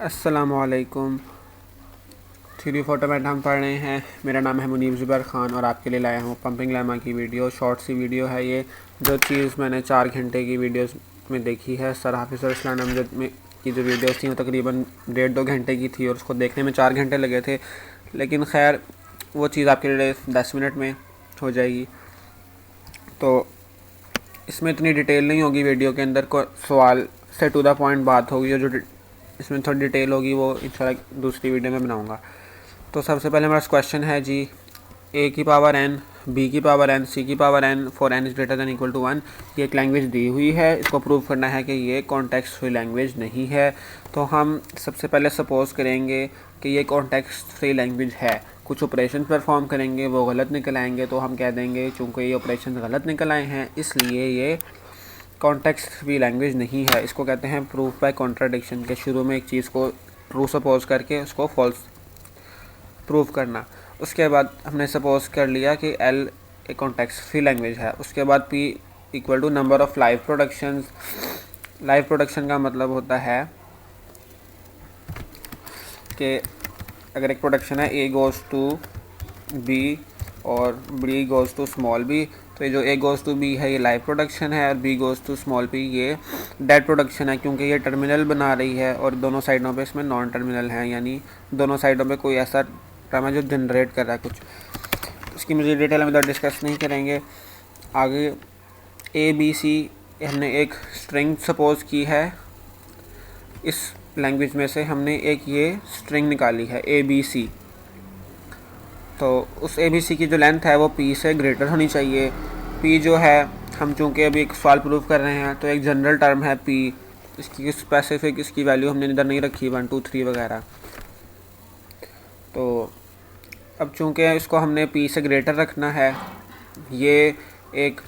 अस्सलामुअलैकुम। Theory format हम पढ़ रहे हैं। मेरा नाम है मुनीब ज़ुबैर ख़ान और आपके लिए लाया हूँ पंपिंग लेमा की वीडियो। शॉर्ट सी वीडियो है ये। जो चीज़ मैंने 4 घंटे की वीडियोस में देखी है, सर हाफिज़ इस्लाम अमजद में की जो वीडियोस थी वो तकरीबन 1.5-2 घंटे की थी और उसको देखने में 4 घंटे लगे थे। लेकिन खैर वो चीज़ आपके लिए 10 मिनट में हो जाएगी। तो इसमें इतनी डिटेल नहीं होगी वीडियो के अंदर, को सवाल से टू द पॉइंट बात होगी। जो इसमें थोड़ी डिटेल होगी वो इंशाल्लाह दूसरी वीडियो में बनाऊंगा। तो सबसे पहले हमारा क्वेश्चन है जी, a की पावर n, b की पावर n, c की power n for n is greater than equal to 1। ये एक लैंग्वेज दी हुई है, इसको प्रूव करना है कि ये कॉन्टेक्स्ट फ्री लैंग्वेज नहीं है। तो हम सबसे पहले सपोज़ करेंगे कि ये कॉन्टेक्स्ट फ्री लैंग्वेज है। कुछ ऑपरेशन परफॉर्म करेंगे, वो गलत निकल आएंगे, तो हम कह देंगे चूँकि ये ऑपरेशन गलत निकल आए हैं इसलिए ये कॉन्टेक्स्ट फ्री लैंग्वेज नहीं है। इसको कहते हैं प्रूफ बाय कॉन्ट्राडिक्शन, के शुरू में एक चीज़ को ट्रू सपोज करके उसको फॉल्स प्रूव करना। उसके बाद हमने सपोज कर लिया कि L एक कॉन्टेक्स्ट फ्री लैंग्वेज है। उसके बाद P equal to number of live productions. Live production का मतलब होता है कि अगर एक प्रोडक्शन है A गोज़ टू B और B goes to small b, तो ये जो A गोज़ टू B है ये लाइव प्रोडक्शन है और B goes to small p ये डेड प्रोडक्शन है, क्योंकि ये टर्मिनल बना रही है और दोनों साइडों पे इसमें नॉन टर्मिनल है, यानी दोनों साइडों पे कोई ऐसा टर्म है जो जनरेट कर रहा है कुछ। इसकी मुझे डिटेल में इधर डिस्कस नहीं करेंगे। आगे ABC हमने एक स्ट्रिंग सपोज की है। इस लैंग्वेज में से हमने एक ये स्ट्रिंग निकाली है ABC। तो उस ABC की जो लेंथ है वो P से ग्रेटर होनी चाहिए। P जो है, हम चूँकि अभी एक सवाल प्रूव कर रहे हैं तो एक जनरल टर्म है P। इसकी स्पेसिफिक इसकी वैल्यू हमने इधर नहीं रखी 1 2 3 वगैरह। तो अब चूँकि इसको हमने P से ग्रेटर रखना है, ये एक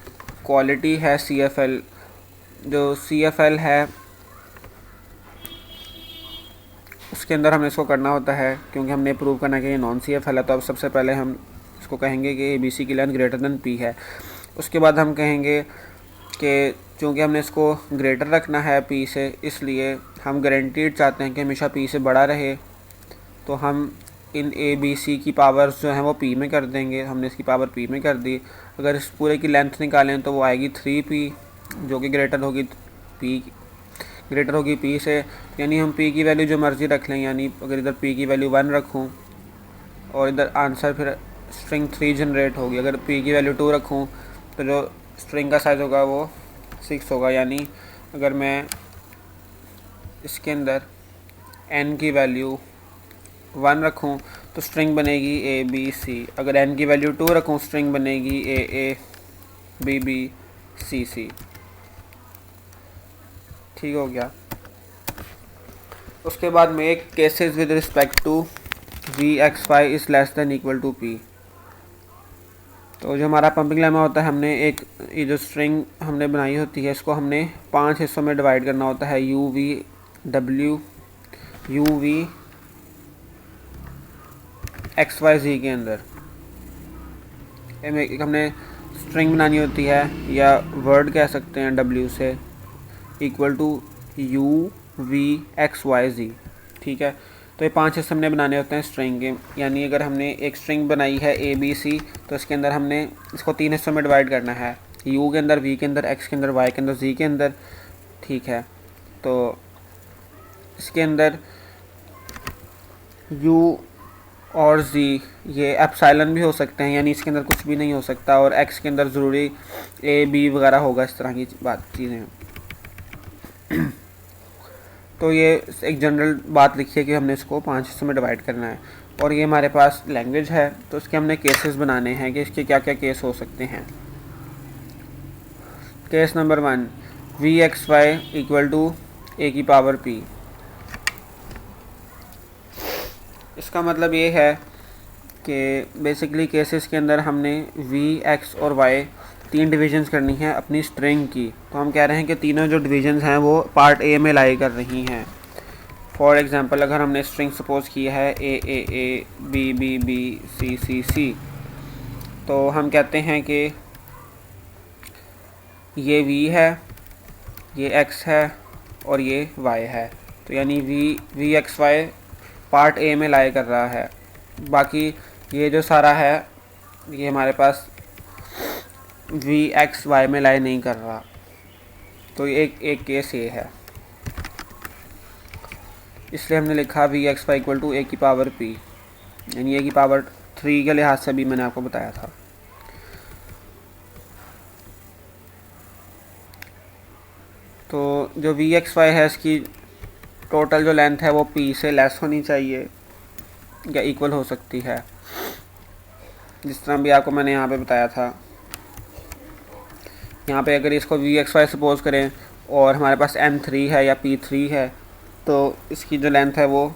क्वालिटी है CFL। जो CFL है उसके अंदर हमें इसको करना होता है, क्योंकि हमने प्रूव करना है कि ये नॉन CFL है। तो अब सबसे पहले हम इसको कहेंगे कि ABC की लेंथ ग्रेटर देन P है। उसके बाद हम कहेंगे कि चूँकि हमने इसको ग्रेटर रखना है P से, इसलिए हम गारंटीड चाहते हैं कि हमेशा P से बड़ा रहे। तो हम इन ABC की पावर्स जो हैं वो P में कर देंगे। हमने इसकी पावर P में कर दी। अगर इस पूरे की लेंथ निकालें तो वो आएगी 3P, जो कि ग्रेटर होगी P से। यानी हम P की वैल्यू जो मर्ज़ी रख लें, यानी अगर इधर P की वैल्यू 1 रखूँ और इधर आंसर फिर स्ट्रिंग 3 जनरेट होगी। अगर P की वैल्यू 2 रखूँ तो जो स्ट्रिंग का साइज़ होगा वो 6 होगा। यानी अगर मैं इसके अंदर n की वैल्यू 1 रखूँ तो स्ट्रिंग बनेगी ABC। अगर n की वैल्यू 2 रखूँ स्ट्रिंग बनेगी AA BB CC। ठीक हो गया। उसके बाद में एक cases with respect to VXY is less than equal to P। तो जो हमारा पंपिंग लेमा होता है, हमने एक ये जो स्ट्रिंग हमने बनाई होती है इसको हमने 5 हिस्सों में डिवाइड करना होता है। UV W UV XYZ के अंदर एक हमने स्ट्रिंग बनानी होती है, या वर्ड कह सकते हैं W से, इक्वल टू UVXYZ। ठीक है। तो ये 5 हिस्से हमने बनाने होते हैं स्ट्रिंग के। यानी अगर हमने एक स्ट्रिंग बनाई है ABC, तो इसके अंदर हमने इसको 3 हिस्सों में डिवाइड करना है, U के अंदर, V के अंदर, X के अंदर, Y के अंदर, Z के अंदर। ठीक है। तो इसके अंदर U और Z ये एप्सिलॉन भी हो सकते हैं, यानी इसके अंदर कुछ भी नहीं हो सकता, और X के अंदर ज़रूरी A B वगैरह होगा, इस तरह की चीज़ें। तो ये एक जनरल बात लिखी है कि हमने इसको 5 हिस्सों में डिवाइड करना है। और ये हमारे पास लैंग्वेज है, तो इसके हमने केसेस बनाने हैं कि इसके क्या क्या केस हो सकते हैं। Case number 1, VXY equal to A की पावर P। इसका मतलब ये है कि बेसिकली केसेस के अंदर हमने V, X और Y 3 डिविजन्स करनी है अपनी स्ट्रिंग की। तो हम कह रहे हैं कि तीनों जो डिविजन्स हैं वो पार्ट A में लाई कर रही हैं। फॉर एग्ज़ाम्पल अगर हमने स्ट्रिंग सपोज की है A B B B C C C, तो हम कहते हैं कि ये V है, ये X है और ये Y है। तो यानी V X Y part A में लाई कर रहा है। बाकी ये जो सारा है ये हमारे पास वी एक्स वाई में लाई नहीं कर रहा। तो एक केस ये है, इसलिए हमने लिखा V X Y equal to A की पावर पी, यानी ए की पावर 3 के लिहाज से भी मैंने आपको बताया था। तो जो वी एक्स वाई है इसकी टोटल जो लेंथ है वो पी से लेस होनी चाहिए या इक्वल हो सकती है, जिस तरह भी आपको मैंने यहाँ पे बताया था। यहाँ पे अगर इसको वी एक्स वाई सपोज करें और हमारे पास M3 है या P3 है, तो इसकी जो लेंथ है वो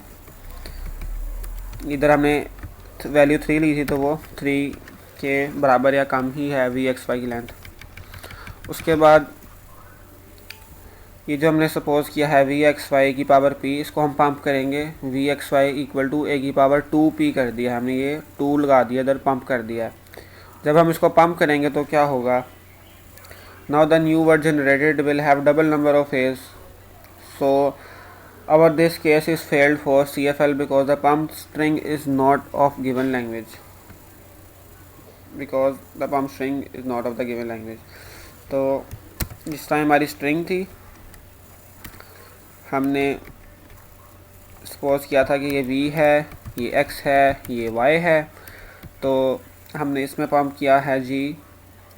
इधर हमने वैल्यू 3 ली थी, तो वो 3 के बराबर या कम ही है वी एक्स वाई की लेंथ। उसके बाद ये जो हमने सपोज़ किया है वी एक्स वाई की पावर पी, इसको हम पंप करेंगे V X Y equal to A की पावर 2p कर दिया हमने, ये 2 लगा दिया इधर, पंप कर दिया है। जब हम इसको पंप करेंगे तो क्या होगा, now the new word generated will have double number of A's, so our this case is failed for CFL because the pump string is not of given language, because the pump string is not of the given language। तो जिस time हमारी string थी हमने suppose किया था कि ये V है, ये X है, ये Y है, तो हमने इसमें पंप किया है जी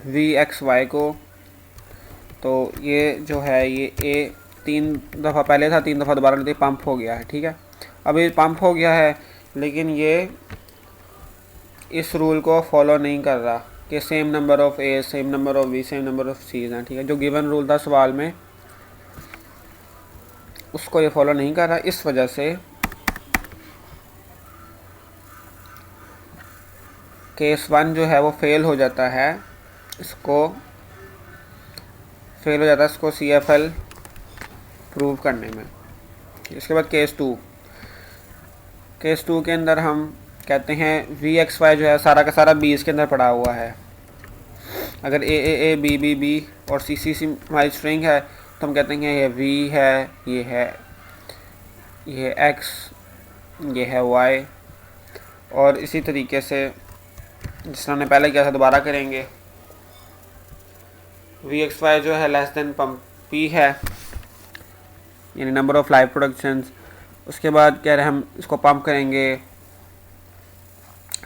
VXY को। तो ये जो है ये A 3 दफ़ा पहले था, 3 दफ़ा दोबारा लेते पंप हो गया है, ठीक है। अब ये पंप हो गया है लेकिन ये इस रूल को फॉलो नहीं कर रहा कि same number of A, same number of B, same number of C's हैं, ठीक है। जो गिवन रूल था सवाल में उसको ये फॉलो नहीं कर रहा। इस वजह से केस 1 जो है वो फेल हो जाता है, इसको फेल हो जाता है इसको CFL प्रूव करने में। इसके बाद केस 2 के अंदर हम कहते हैं वी एक्स वाई जो है सारा का सारा बी इसके अंदर पड़ा हुआ है। अगर ए बी बी बी और सी हमारी स्ट्रिंग है तो हम कहते हैं ये वी है, ये एक्स, ये है वाई, और इसी तरीके से जिस तरह हमने पहले किया था दोबारा करेंगे। वी एक्स वाई जो है लेस देन पंप पी है, यानी नंबर ऑफ लाइव प्रोडक्शंस। उसके बाद कह रहे हम इसको पंप करेंगे,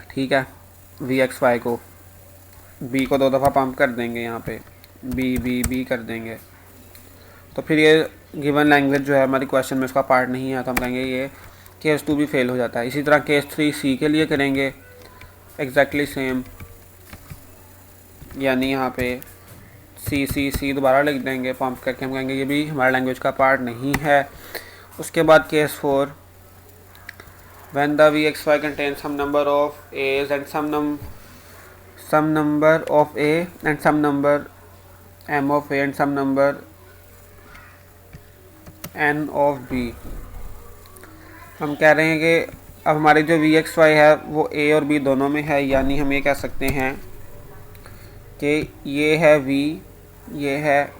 ठीक है, वी एक्स वाई को, बी को 2 दफ़ा पंप कर देंगे, यहाँ पे बी कर देंगे। तो फिर ये गिवन लैंग्वेज जो है हमारी क्वेश्चन में इसका पार्ट नहीं है, तो हम कहेंगे ये केस 2 भी फेल हो जाता है। इसी तरह केस 3 सी के लिए करेंगे एग्जैक्टली सेम, यानी यहाँ पे सी दोबारा लिख देंगे पंप करके, हम कहेंगे ये भी हमारे लैंग्वेज का पार्ट नहीं है। उसके बाद case 4, when the V X Y contain some number of A's and some number of A and some number m of A and some number n of B. हम कह रहे हैं कि अब हमारी जो वी एक्स वाई है वो ए और बी दोनों में है, यानी हम ये कह सकते हैं कि ये है v, ये है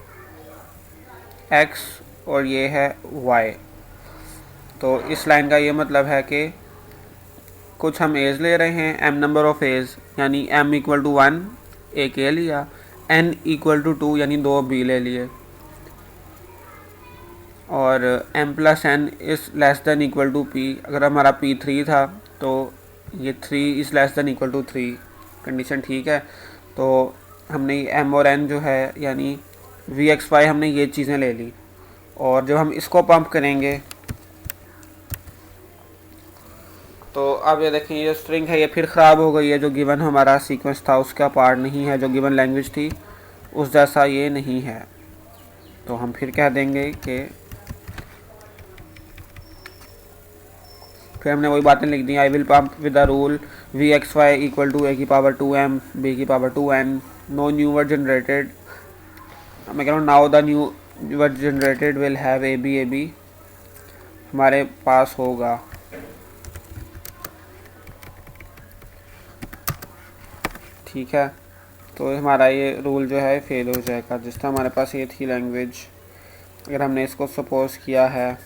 x और ये है y। तो इस लाइन का ये मतलब है कि कुछ हम एज ले रहे हैं, m नंबर ऑफ एज यानी m इक्वल टू 1 ए के लिया, n इक्वल टू 2 यानी 2 बी ले लिए, और m plus n is less than equal to p। अगर हमारा p 3 था तो ये 3 is less than equal to 3, condition ठीक है। तो हमने m और n जो है यानी वी एक्स वाई हमने ये चीज़ें ले ली, और जब हम इसको पंप करेंगे तो अब ये देखें ये स्ट्रिंग है ये फिर ख़राब हो गई है। जो गिवन हमारा सीक्वेंस था उसका पार्ट नहीं है, जो गिवन लैंग्वेज थी उस जैसा ये नहीं है। तो हम फिर कह देंगे कि फिर हमने वही बातें लिख दी, I will pump with the rule V X Y equal to A की पावर 2m बी की power 2n, no new word generated. मैं कह रहा हूँ now the new word generated will have A B हमारे पास होगा। ठीक है, तो हमारा ये रूल जो है फेल हो जाएगा। जिस तरह हमारे पास ये थी लैंग्वेज, अगर हमने इसको सपोज किया है